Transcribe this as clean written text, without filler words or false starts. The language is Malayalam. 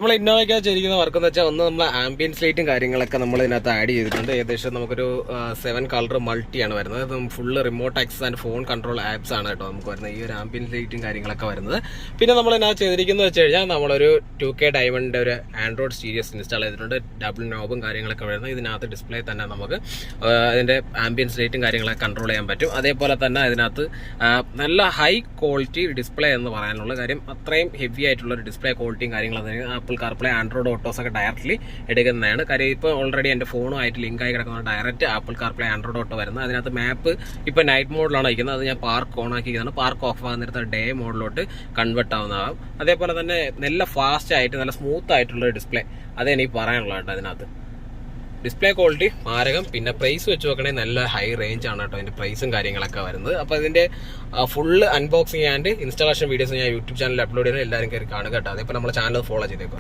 നമ്മൾ ഇന്നോവയ്ക്കകത്ത് ചെയ്തിരിക്കുന്ന വർക്ക് എന്ന് വെച്ചാൽ ഒന്ന് നമ്മൾ ആംബിയൻസ് ലൈറ്റും കാര്യങ്ങളൊക്കെ നമ്മൾ ഇതിനകത്ത് ആഡ് ചെയ്തിട്ടുണ്ട്. ഏകദേശം നമുക്കൊരു 7 കളർ മൾട്ടിയാണ് വരുന്നത്. അത് full remote access and phone control apps ആണ് കേട്ടോ നമുക്ക് വരുന്നത്, ഈ ഒരു ആംബിയൻസ് ലൈറ്റും കാര്യങ്ങളൊക്കെ വരുന്നത്. പിന്നെ നമ്മൾ ഇതിനകത്ത് ചെയ്തിരിക്കുന്നത് വെച്ച് കഴിഞ്ഞാൽ നമ്മളൊരു 2K ഡയമണ്ടിന്റെ ഒരു ആൻഡ്രോയിഡ് സീരീസ് ഇൻസ്റ്റാൾ ചെയ്തിട്ടുണ്ട്. ഡബിൾ നോബും കാര്യങ്ങളൊക്കെ വരുന്നത്. ഇതിനകത്ത് ഡിസ്പ്ലേ തന്നെ നമുക്ക് അതിന്റെ ആംബിയൻസ് ലൈറ്റും കാര്യങ്ങളൊക്കെ കൺട്രോൾ ചെയ്യാൻ പറ്റും. അതേപോലെ തന്നെ ഇതിനകത്ത് നല്ല ഹൈ ക്വാളിറ്റി ഡിസ്പ്ലേ എന്ന് പറയാനുള്ള കാര്യം, അത്രയും ഹെവി ആയിട്ടുള്ള ഒരു ഡിസ്പ്ലേ ക്വാളിറ്റിയും കാര്യങ്ങളും ആപ്പിൾ കാർപ്ലേ ആൻഡ്രോയിഡ് ഓട്ടോസ് ഒക്കെ ഡയറക്റ്റ്ലി എടുക്കുന്നതാണ്. കാര്യം ഇപ്പോൾ ഓൾറെഡി എൻ്റെ ഫോണുമായിട്ട് ലിങ്ക് ആയി കിടക്കുന്ന direct Apple CarPlay Android auto വരുന്നത്. അതിനകത്ത് മാപ്പ് ഇപ്പോൾ നൈറ്റ് മോഡിലാണ് വയ്ക്കുന്നത്. അത് ഞാൻ പാർക്ക് ഓൺ ആക്കിയിരിക്കുന്നത്. പാർക്ക് ഓഫ് ആകുന്നിടത്ത് ഡേ മോഡിലോട്ട് കൺവേർട്ട് ആവുന്നതാകും. അതേപോലെ തന്നെ നല്ല ഫാസ്റ്റ് ആയിട്ട് നല്ല സ്മൂത്ത് ആയിട്ടുള്ള ഒരു ഡിസ്പ്ലേ, അതേ എനിക്ക് പറയാനുള്ളത് കേട്ടോ. അതിനകത്ത് ഡിസ്പ്ലേ ക്വാളിറ്റി മാരകം. പിന്നെ പ്രൈസ് വെച്ച് നോക്കണമെങ്കിൽ നല്ല ഹൈ റേഞ്ച് ആണ് കേട്ടോ അതിൻ്റെ പ്രൈസും കാര്യങ്ങളൊക്കെ വരുന്നത്. അപ്പോൾ ഇതിൻ്റെ full unboxing and installation videos ഞാൻ യൂട്യൂബ് ചാനലിൽ അപ്ലോഡ് ചെയ്യുന്നത് എല്ലാവരും കയറി കാണുക കേട്ടോ. അതേപോലെ നമ്മുടെ ചാനൽ ഫോളോ ചെയ്തേക്കും.